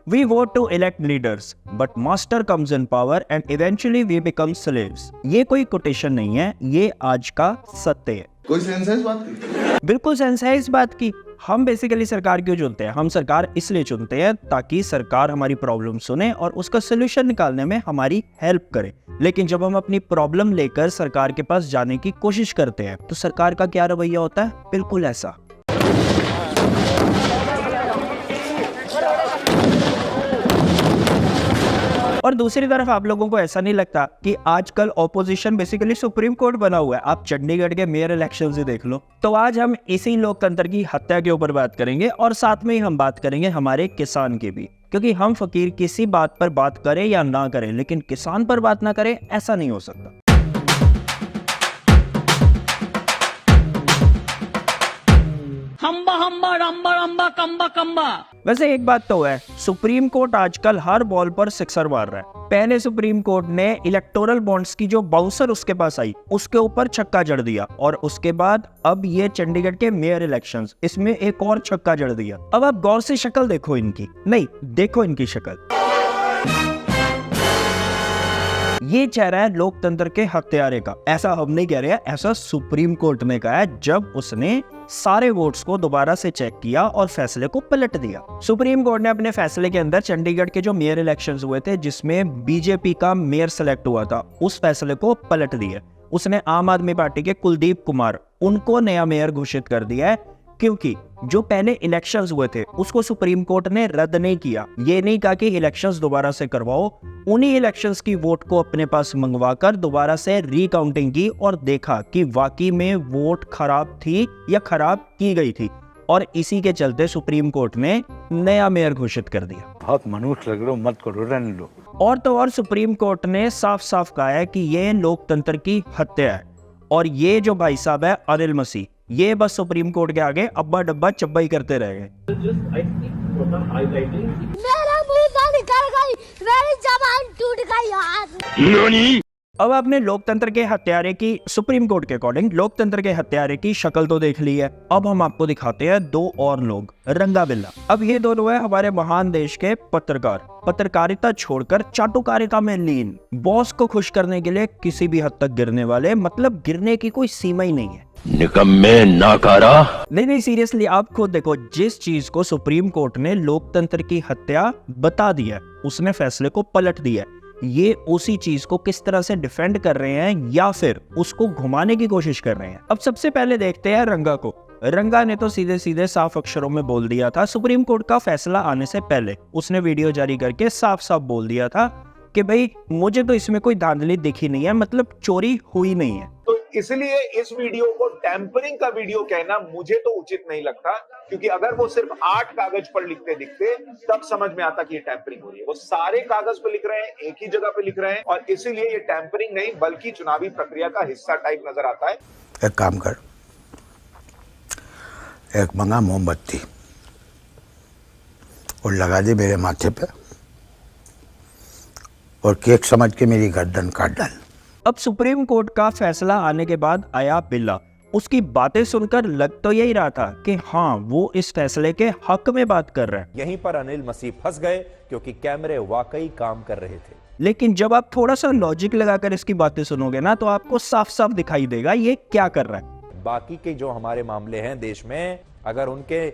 We vote to elect leaders, but master comes in power and eventually we become slaves. ये कोई quotation नहीं है, ये आज का सत्य है। कोई सेंस है इस बात की? बिल्कुल सेंस है इस बात की। हम बेसिकली सरकार क्यों चुनते हैं? हम सरकार इसलिए चुनते हैं ताकि सरकार हमारी प्रॉब्लम सुने और उसका सोल्यूशन निकालने में हमारी हेल्प करे। लेकिन जब हम अपनी प्रॉब्लम लेकर सरकार के पास जाने की कोशिश करते हैं तो सरकार का क्या रवैया होता है? बिल्कुल ऐसा। और दूसरी तरफ आप लोगों को ऐसा नहीं लगता कि आजकल ऑपोजिशन बेसिकली सुप्रीम कोर्ट बना हुआ है? आप चंडीगढ़ के मेयर इलेक्शंस ही देख लो। तो आज हम इसी लोकतंत्र की हत्या के ऊपर बात करेंगे और साथ में ही हम बात करेंगे हमारे किसान की भी, क्योंकि हम फकीर किसी बात पर बात करें या ना करें लेकिन किसान पर बात ना करें, ऐसा नहीं हो सकता। हम्बा हम्बा रंबा रंबा कम्बा कम्बा। वैसे एक बात तो है, सुप्रीम कोर्ट आजकल हर बॉल पर सिक्सर मार रहा है। पहले सुप्रीम कोर्ट ने इलेक्टोरल बॉन्ड्स की जो बाउंसर उसके पास आई उसके ऊपर छक्का जड़ दिया, और उसके बाद अब ये चंडीगढ़ के मेयर इलेक्शंस, इसमें एक और छक्का जड़ दिया। अब आप गौर से शक्ल देखो इनकी, नहीं देखो इनकी शक्ल। ये चेहरा है लोकतंत्र के हत्यारे का। ऐसा हम नहीं कह रहे हैं, ऐसा सुप्रीम कोर्ट ने कहा है जब उसने सारे वोट्स को दोबारा से चेक किया और फैसले को पलट दिया। सुप्रीम कोर्ट ने अपने फैसले के अंदर चंडीगढ़ के जो मेयर इलेक्शंस हुए थे जिसमें बीजेपी का मेयर सेलेक्ट हुआ था, उस फैसले को पलट दिया। उसने आम आदमी पार्टी के कुलदीप कुमार, उनको नया मेयर घोषित कर दिया है, क्योंकि जो पहले इलेक्शंस हुए थे उसको सुप्रीम कोर्ट ने रद्द नहीं किया। ये नहीं कहा कि इलेक्शंस दोबारा से करवाओ, उन्हीं इलेक्शंस की वोट को अपने पास मंगवाकर दोबारा से रिकाउंटिंग की और देखा कि वाकई में वोट खराब थी या खराब की गई थी, और इसी के चलते सुप्रीम कोर्ट ने नया मेयर घोषित कर दिया। बहुत मनुष्य लग रहे हो, मत करो, रहने दो। और तो और सुप्रीम कोर्ट ने साफ साफ कहा है कि ये लोकतंत्र की हत्या है, और ये जो भाई साहब है अनिल मसीह, ये बस सुप्रीम कोर्ट के आगे अब्बा डब्बा चब्बा ही करते रह गए। मेरा मुंह निकल गई, मेरी जबान टूट गई यार। अब आपने लोकतंत्र के हत्यारे की, सुप्रीम कोर्ट के अकॉर्डिंग लोकतंत्र के हत्यारे की शक्ल तो देख ली है। अब हम आपको दिखाते हैं दो और लोग, रंगा बिल्ला। अब ये दोनों है हमारे महान देश के पत्रकार, पत्रकारिता छोड़कर चाटुकारिता में लीन, बॉस को खुश करने के लिए किसी भी हद तक गिरने वाले, मतलब गिरने की कोई सीमा ही नहीं है। निकम्मे नाकारा। नहीं सीरियसली आप खुद देखो, जिस चीज को सुप्रीम कोर्ट ने लोकतंत्र की हत्या बता दिया, उसने फैसले को पलट दिया, ये उसी चीज को किस तरह से डिफेंड कर रहे हैं या फिर उसको घुमाने की कोशिश कर रहे हैं। अब सबसे पहले देखते हैं रंगा को। रंगा ने तो सीधे सीधे साफ अक्षरों में बोल दिया था, सुप्रीम कोर्ट का फैसला आने से पहले उसने वीडियो जारी करके साफ साफ बोल दिया था कि भाई मुझे तो इसमें कोई धांधली दिखी नहीं है, मतलब चोरी हुई नहीं है। तो इसलिए इस वीडियो को टैंपरिंग का वीडियो कहना मुझे तो उचित नहीं लगता, क्योंकि अगर वो सिर्फ 8 कागज पर लिखते दिखते तब समझ में आता कि ये टैंपरिंग हो रही है। वो सारे कागज पे लिख रहे हैं, एक ही जगह पे लिख रहे हैं, और इसीलिए ये टैंपरिंग नहीं बल्कि चुनावी प्रक्रिया का हिस्सा टाइप नजर आता है। एक काम कर, एक मंगा मोमबत्ती और लगा दे मेरे माथे पे, और केक समझ के मेरी गर्दन काट डाल। अब सुप्रीम कोर्ट का फैसला आने के बाद आया बिल्ला। उसकी बातें सुनकर लग तो यही रहा था कि हाँ वो इस फैसले के हक में बात कर रहे हैं। यहीं पर अनिल मसीह फंस गए क्योंकि कैमरे वाकई काम कर रहे थे। लेकिन जब आप थोड़ा सा लॉजिक लगाकर इसकी बातें सुनोगे ना, तो आपको साफ साफ दिखाई देगा ये क्या कर रहा है। बाकी के जो हमारे मामले हैं देश में, अगर उनके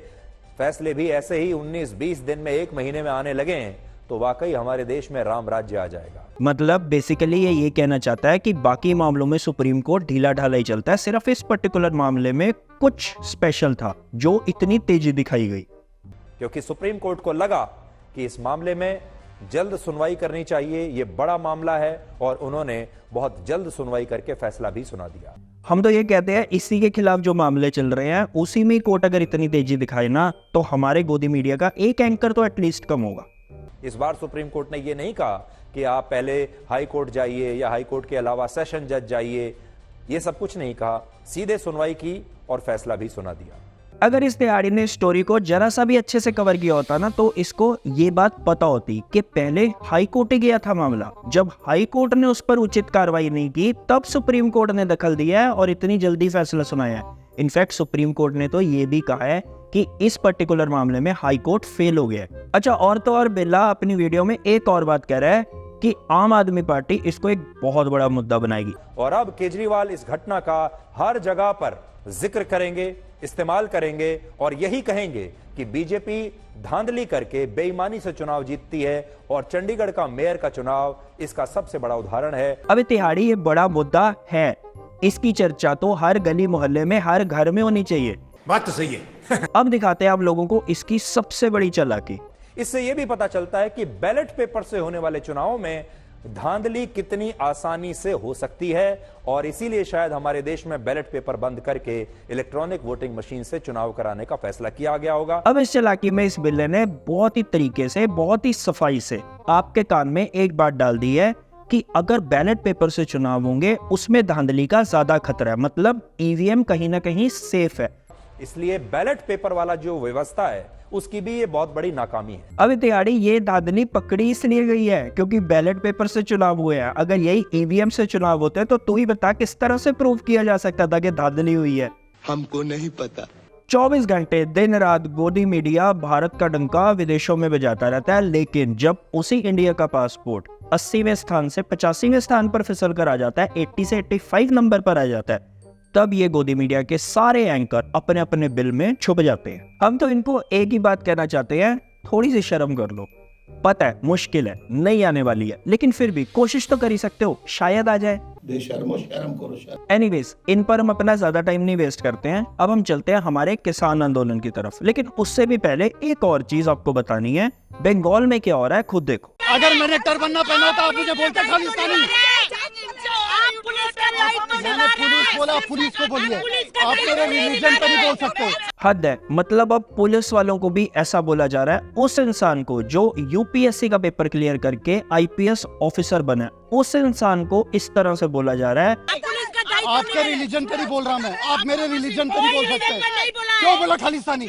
फैसले भी ऐसे ही 19-20 दिन में, 1 महीने में आने लगे तो वाकई हमारे देश में राम राज्य आ जाएगा। मतलब बेसिकली ये कहना चाहता है कि बाकी मामलों में सुप्रीम कोर्ट ढीला ढाला ही चलता है, सिर्फ इस पर्टिकुलर मामले में कुछ स्पेशल था जो इतनी तेजी दिखाई गई। क्योंकि सुप्रीम कोर्ट को लगा कि इस मामले में जल्द सुनवाई करनी चाहिए, ये बड़ा मामला है, और उन्होंने बहुत जल्द सुनवाई करके फैसला भी सुना दिया। हम तो ये कहते हैं इसी के खिलाफ जो मामले चल रहे हैं उसी में कोर्ट अगर इतनी तेजी दिखाए ना, तो हमारे गोदी मीडिया का एक एंकर तो एटलीस्ट कम होगा। इस बार सुप्रीम कोर्ट ने ये नहीं कहा कि आप पहले हाई कोर्ट जाइए या हाई कोर्ट के अलावा सेशन जज जाइए, ये सब कुछ नहीं कहा, सीधे सुनवाई की और फैसला भी सुना दिया। अगर इस दिहाड़ी ने स्टोरी को जरा सा भी अच्छे से कवर किया होता ना, तो इसको ये बात पता होती कि पहले हाई कोर्ट ही गया था मामला। जब हाई कोर्ट ने उस पर उचित कार्रवाई नहीं की, तब सुप्रीम कोर्ट ने दखल दिया है और इतनी जल्दी फैसला सुनाया है। इनफैक्ट सुप्रीम कोर्ट ने तो ये भी कहा है कि इस पर्टिकुलर मामले में हाई कोर्ट फेल हो गया है। अच्छा, और तो और बिरला अपनी वीडियो में एक और बात कह रहा है कि आम आदमी पार्टी इसको एक बहुत बड़ा मुद्दा बनाएगी। और अब केजरीवाल इस घटना का हर जगह पर जिक्र करेंगे, इस्तेमाल करेंगे और यही कहेंगे कि बीजेपी धांधली करके बेईमानी से चुनाव जीतती है और चंडीगढ़ का मेयर का चुनाव इसका सबसे बड़ा उदाहरण है। अब तिहाड़ी ये बड़ा मुद्दा है, इसकी चर्चा तो हर गली मोहल्ले में, हर घर में होनी चाहिए। बात तो सही है। अब दिखाते हैं आप लोगों को इसकी सबसे बड़ी चालाकी। इससे यह भी पता चलता है कि बैलेट पेपर से होने वाले चुनावों में धांधली कितनी आसानी से हो सकती है और इसीलिए शायद हमारे देश में बैलेट पेपर बंद करके इलेक्ट्रॉनिक वोटिंग मशीन से चुनाव कराने का फैसला किया गया होगा। अब इस चालाकी में इस बिल्ले ने बहुत ही तरीके से, बहुत ही सफाई से आपके कान में एक बात डाल दी है कि अगर बैलेट पेपर से चुनाव होंगे उसमें धांधली का ज्यादा खतरा है, मतलब ईवीएम कहीं ना कहीं सेफ है। इसलिए बैलेट पेपर वाला जो व्यवस्था है उसकी भी ये बहुत बड़ी नाकामी है। अब तिहाड़ी ये धांधली पकड़ी इसलिए गई है क्योंकि बैलेट पेपर से चुनाव हुए हैं। अगर यही ईवीएम से चुनाव होते तो तू ही बता किस तरह से प्रूव किया जा सकता था कि धांधली हुई है। हमको नहीं पता। 24 घंटे दिन रात गोदी मीडिया भारत का डंका विदेशों में बजाता रहता है, लेकिन जब उसी इंडिया का पासपोर्ट 80वें स्थान से 85वें स्थान पर फिसल कर आ जाता है, 80 से 85 नंबर पर आ जाता है, तब ये गोदी मीडिया के सारे एंकर अपने अपने बिल में छुप जाते हैं। हम तो इनको एक ही बात कहना चाहते हैं, थोड़ी सी शर्म कर लो। पता है मुश्किल है, नहीं आने वाली है, लेकिन फिर भी कोशिश तो कर ही सकते हो, शायद आ जाए। बेशर्मो शर्म करो शर्म। एनीवेज, इन पर हम अपना ज्यादा टाइम नहीं वेस्ट करते हैं। अब हम चलते हैं हमारे किसान आंदोलन की तरफ, लेकिन उससे भी पहले एक और चीज आपको बतानी है। बंगाल में क्या हो रहा है खुद देखो। अगर मैंने टर बनना पहना होता आप मुझे बोलते खालिस्तानी। मैंने पुलिस बोला, पुलिस को बोलिए, आप मेरे रिलीजन पर नहीं बोल सकते। हद है, मतलब अब पुलिस वालों को भी ऐसा बोला जा रहा है। उस इंसान को जो यूपीएससी का पेपर क्लियर करके आईपीएस ऑफिसर बना, उस इंसान को इस तरह से बोला जा रहा है। आपके रिलीजन पर ही बोल रहा मैं, आप मेरे रिलीजन पर नहीं बोल सकते। क्यों बोला खालिस्तानी?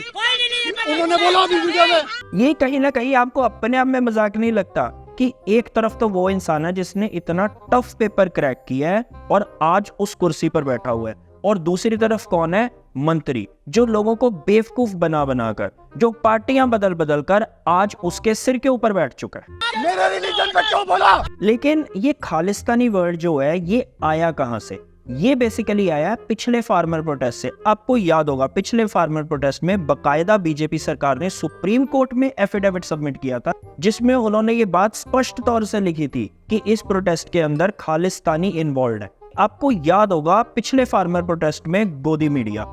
उन्होंने बोला अभी वीडियो में। ये कहीं ना कहीं आपको अपने आप में मजाक नहीं लगता कि एक तरफ तो वो इंसान है जिसने इतना टफ पेपर क्रैक किया है और आज उस कुर्सी पर बैठा हुआ है, और दूसरी तरफ कौन है? मंत्री, जो लोगों को बेवकूफ बना बनाकर, जो पार्टियां बदल बदल कर आज उसके सिर के ऊपर बैठ चुका है। मेरे रिलीजन पे क्यों बोला? लेकिन ये खालिस्तानी वर्ड जो है ये आया कहां से? ये बेसिकली आया पिछले फार्मर प्रोटेस्ट से। आपको याद होगा पिछले फार्मर प्रोटेस्ट में बकायदा बीजेपी सरकार ने सुप्रीम कोर्ट में एफिडेविट सबमिट किया था, जिसमें उन्होंने ये बात स्पष्ट तौर से लिखी थी कि इस प्रोटेस्ट के अंदर खालिस्तानी इन्वॉल्व है। आपको याद होगा पिछले फार्मर प्रोटेस्ट में गोदी मीडिया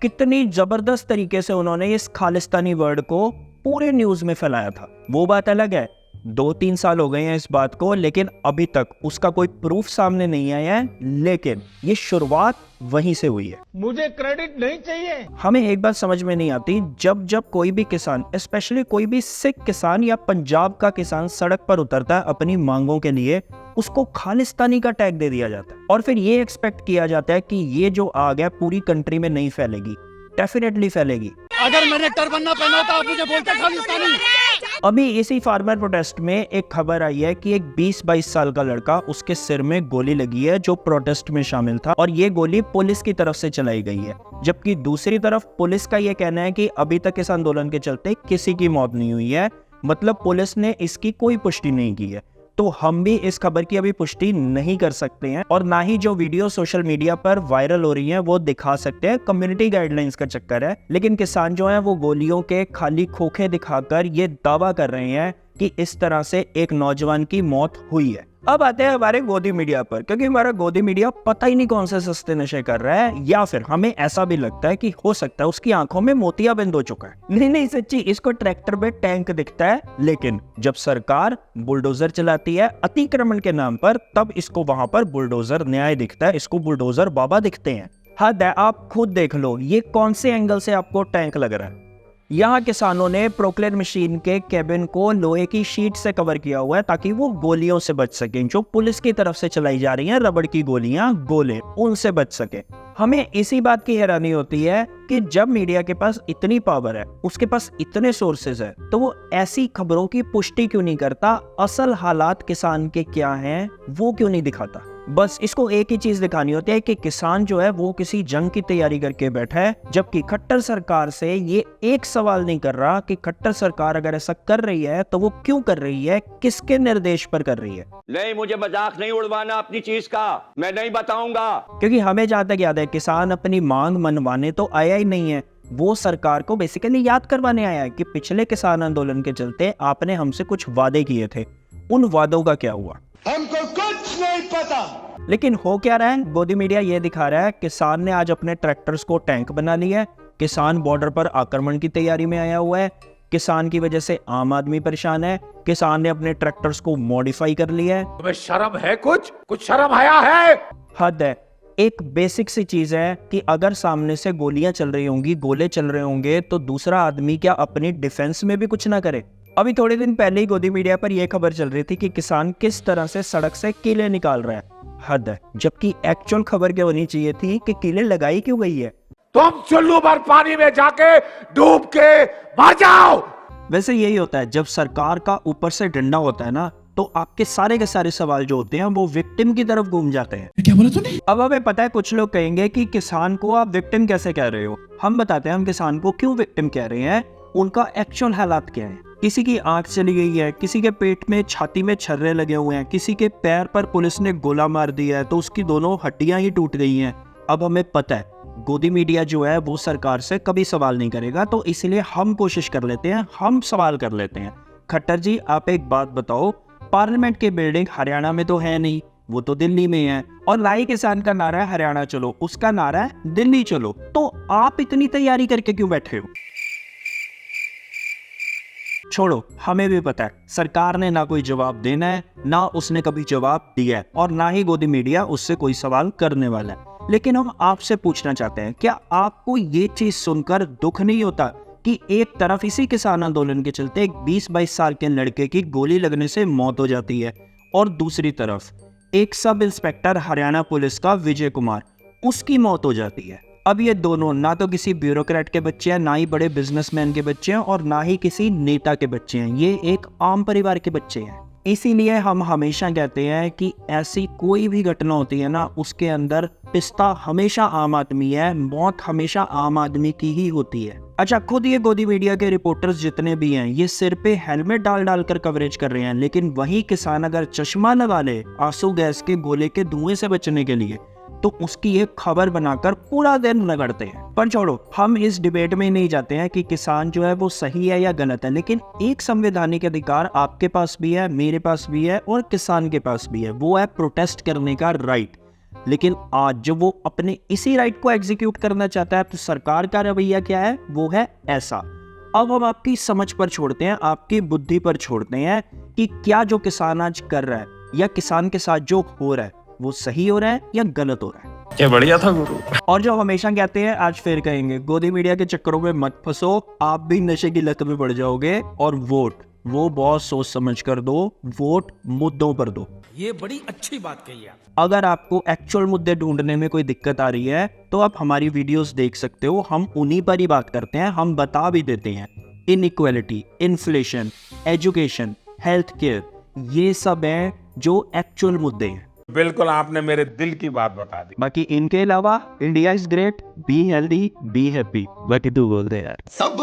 कितनी जबरदस्त तरीके से उन्होंने इस खालिस्तानी वर्ड को पूरे न्यूज में फैलाया था। वो बात अलग है, 2-3 साल हो गए हैं इस बात को, लेकिन अभी तक उसका कोई प्रूफ सामने नहीं आया है, लेकिन ये शुरुआत वहीं से हुई है। मुझे क्रेडिट नहीं चाहिए। हमें एक बात समझ में नहीं आती, जब कोई भी किसान, स्पेशली कोई भी सिख किसान या पंजाब का किसान सड़क पर उतरता है अपनी मांगों के लिए, उसको खालिस्तानी का टैग दे दिया जाता है और फिर ये एक्सपेक्ट किया जाता है कि ये जो आग है पूरी कंट्री में नहीं फैलेगी। डेफिनेटली फैलेगी। अगर मैंने टर बनना पहना होता आप मुझे बोलते खालिस्तानी। अभी इसी फार्मर प्रोटेस्ट में एक खबर आई है कि एक 20-22 साल का लड़का, उसके सिर में गोली लगी है जो प्रोटेस्ट में शामिल था, और ये गोली पुलिस की तरफ से चलाई गई है। जबकि दूसरी तरफ पुलिस का ये कहना है कि अभी तक इस आंदोलन के चलते किसी की मौत नहीं हुई है, मतलब पुलिस ने इसकी कोई पुष्टि नहीं की है। तो हम भी इस खबर की अभी पुष्टि नहीं कर सकते हैं और ना ही जो वीडियो सोशल मीडिया पर वायरल हो रही हैं वो दिखा सकते हैं। कम्युनिटी गाइडलाइंस का चक्कर है। लेकिन किसान जो हैं वो गोलियों के खाली खोखे दिखाकर ये दावा कर रहे हैं कि इस तरह से एक नौजवान की मौत हुई है। अब आते हैं हमारे गोदी मीडिया पर, क्योंकि हमारा गोदी मीडिया पता ही नहीं कौन से सस्ते नशे कर रहा है, या फिर हमें ऐसा भी लगता है कि हो सकता है उसकी आंखों में मोतियाबिंद हो चुका है। नहीं सच्ची, इसको ट्रैक्टर में टैंक दिखता है, लेकिन जब सरकार बुलडोजर चलाती है अतिक्रमण के नाम पर, तब इसको वहां पर बुलडोजर न्याय दिखता है, इसको बुलडोजर बाबा दिखते हैं। हद है, आप खुद देख लो ये कौन से एंगल से आपको टैंक लग रहा है। यहाँ किसानों ने प्रोक्लेन मशीन के केबिन को लोहे की शीट से कवर किया हुआ है ताकि वो गोलियों से बच सकें, जो पुलिस की तरफ से चलाई जा रही हैं रबड़ की गोलियां, गोले, उनसे बच सके। हमें इसी बात की हैरानी होती है कि जब मीडिया के पास इतनी पावर है, उसके पास इतने सोर्सेज है, तो वो ऐसी खबरों की पुष्टि क्यों नहीं करता, असल हालात किसान के क्या हैं वो क्यों नहीं दिखाता। बस इसको एक ही चीज दिखानी होती है कि किसान जो है वो किसी जंग की तैयारी करके बैठा है, जबकि खट्टर सरकार से ये एक सवाल नहीं कर रहा कि खट्टर सरकार अगर ऐसा कर रही है तो वो क्यों कर रही है, किसके निर्देश पर कर रही है। नहीं, मुझे मजाक नहीं उड़वाना अपनी चीज का, मैं नहीं बताऊंगा। क्योंकि हमें जहां तक याद है किसान अपनी मांग मनवाने तो आया ही नहीं है, वो सरकार को बेसिकली याद करवाने आया है कि पिछले किसान आंदोलन के चलते आपने हमसे कुछ वादे किए थे, उन वादों का क्या हुआ हमको कुछ नहीं पता। लेकिन हो क्या रहा है, गोदी मीडिया ये दिखा रहा है किसान ने आज अपने ट्रैक्टर्स को टैंक बना लिया है, किसान बॉर्डर पर आक्रमण की तैयारी में आया हुआ है, किसान की वजह से आम आदमी परेशान है, किसान ने अपने ट्रैक्टर्स को मॉडिफाई कर लिया है। तुम्हें शर्म है? कुछ शर्म आया है? हद है। एक बेसिक सी चीज है कि अगर सामने से गोलियां चल रही होंगी, गोले चल रहे होंगे, तो दूसरा आदमी क्या अपनी डिफेंस में भी कुछ ना करे। अभी थोड़े दिन पहले ही गोदी मीडिया पर यह खबर चल रही थी कि किसान किस तरह से सड़क से कीले निकाल रहा है। हद है। जबकि एक्चुअल खबर क्या होनी चाहिए थी कि कीले लगाई क्यों गई है। तुम चुल्लू भर पानी में जाके डूब के मर जाओ। वैसे यही होता है, जब सरकार का ऊपर से डंडा होता है ना, तो आपके सारे के सारे सवाल जो होते हैं वो विक्टिम की तरफ घूम जाते हैं। क्या बोला तूने? अब हमें पता है कुछ लोग कहेंगे कि किसान को आप विक्टिम कैसे कह रहे हो। हम बताते हैं हम किसान को क्यों विक्टिम कह रहे हैं, उनका एक्चुअल हालात क्या है। किसी की आंख चली गई है, किसी के पेट में छाती में छर्रे लगे हुए हैं, किसी के पैर पर पुलिस ने गोला मार दिया है तो उसकी दोनों हड्डियां ही टूट गई हैं। अब हमें पता है गोदी मीडिया जो है वो सरकार से कभी सवाल नहीं करेगा, तो इसलिए हम कोशिश कर लेते हैं, हम सवाल कर लेते हैं। खट्टर जी आप एक बात बताओ, पार्लियामेंट की बिल्डिंग हरियाणा में तो है नहीं, वो तो दिल्ली में है, और लाई किसान का नारा है हरियाणा चलो, उसका नारा है दिल्ली चलो, तो आप इतनी तैयारी करके क्यों बैठे हो। छोड़ो, हमें भी पता है सरकार ने ना कोई जवाब देना है, ना उसने कभी जवाब दिया है, और ना ही गोदी मीडिया उससे कोई सवाल करने वाला है। लेकिन हम आपसे पूछना चाहते हैं, क्या आपको ये चीज सुनकर दुख नहीं होता कि एक तरफ इसी किसान आंदोलन के चलते एक 20-22 साल के लड़के की गोली लगने से मौत हो जाती है, और दूसरी तरफ एक सब इंस्पेक्टर हरियाणा पुलिस का विजय कुमार, उसकी मौत हो जाती है। अब ये दोनों ना तो किसी ब्यूरोक्रेट के बच्चे हैं, ना ही बड़े बिजनेसमैन के बच्चे हैं, और ना ही किसी नेता के बच्चे हैं, ये एक आम परिवार के बच्चे हैं। इसीलिए हम हमेशा कहते हैं कि ऐसी कोई भी घटना होती है ना, उसके अंदर पिस्ता हमेशा आम आदमी है, मौत हमेशा आम आदमी की ही होती है। अच्छा, खुद ये गोदी मीडिया के रिपोर्टर्स जितने भी हैं, ये सिर पे हेलमेट डाल डाल कर कवरेज कर रहे हैं, लेकिन वही किसान अगर चश्मा लगा ले आंसू गैस के गोले के धुएं से बचने के लिए, तो उसकी एक खबर बनाकर पूरा दिन रगड़ते हैं। पर छोड़ो, हम इस डिबेट में नहीं जाते हैं कि किसान जो है वो सही है या गलत है, लेकिन एक संवैधानिक अधिकार आपके पास भी है, मेरे पास भी है, और किसान के पास भी है, वो है प्रोटेस्ट करने का राइट। लेकिन आज जब वो अपने इसी राइट को एग्जीक्यूट करना चाहता है, तो सरकार का रवैया क्या है, वो है ऐसा। अब हम आपकी समझ पर छोड़ते हैं, आपकी बुद्धि पर छोड़ते हैं कि क्या जो किसान आज कर रहा है या किसान के साथ जो हो रहा है वो सही हो रहा है या गलत हो रहा है। क्या बढ़िया था गुरु। और जो हमेशा कहते हैं आज फिर कहेंगे, गोदी मीडिया के चक्करों में मत फंसो, आप भी नशे की लत में पड़ जाओगे। और वोट वो बहुत सोच समझ कर दो, वोट मुद्दों पर दो। ये बड़ी अच्छी बात कही है। अगर आपको एक्चुअल मुद्दे ढूंढने में कोई दिक्कत आ रही है तो आप हमारी वीडियोस देख सकते हो, हम उन्हीं पर ही बात करते हैं, हम बता भी देते हैं। Inequality, inflation, education, health care, ये सब है जो एक्चुअल मुद्दे हैं। बिल्कुल आपने मेरे दिल की बात बता दी। बाकी इनके अलावा India is great, be healthy, be happy, बाकी तू बोल दे यार। सब